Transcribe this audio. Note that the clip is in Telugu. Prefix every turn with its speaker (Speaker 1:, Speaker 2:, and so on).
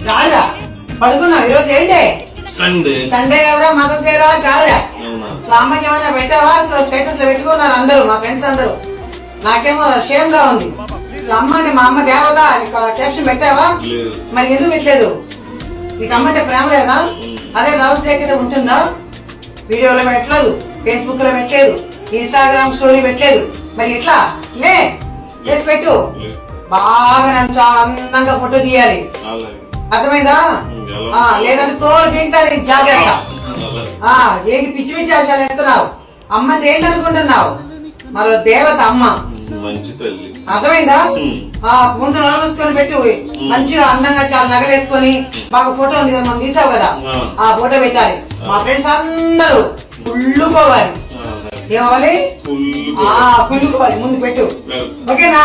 Speaker 1: రాదా పడుకున్నావు ఈరోజు ఏంటి సండే కదా మదర్స్ డే రా కాదా సామాన్యమైన పెట్టావా స్టేటస్ లో పెట్టుకున్నారు అందరూ మా ఫ్రెండ్స్ అందరూ నాకేమో షేమ్ గా ఉంది అమ్మని మా అమ్మ దేవదా క్యాప్షన్ పెట్టావా మరి ఎందుకు పెట్టలేదు నీకు అమ్మంటే ప్రేమ లేదా అదే లవ్స్ డే కింద ఉంటుందా వీడియోలో పెట్టలేదు ఫేస్బుక్ లో పెట్టలేదు ఇన్స్టాగ్రామ్ స్టోరీ పెట్టలేదు మరి ఇట్లా లే చేసి పెట్టు బాగా నన్ను చాలా అందంగా ఫోటో తీయాలి అర్థమైందా లేదంటే తోడు తింటారు జాగ్రత్త ఏంటి పిచ్చి పిచ్చి ఆశాలు వేస్తున్నావు అమ్మది ఏంటి అనుకుంటున్నావు మరో దేవత అమ్మ అర్థమైందా ముందు నలుగుసుకొని పెట్టి మంచిగా అందంగా చాలా నగలేసుకొని బాగా ఫోటో ఉంది మనం తీసావు కదా ఆ ఫోటో పెట్టాలి మా ఫ్రెండ్స్ అందరూ కుళ్ళుకోవాలి ఏమవ్వాలి కుళ్ళుకోవాలి ముందు పెట్టు ఓకేనా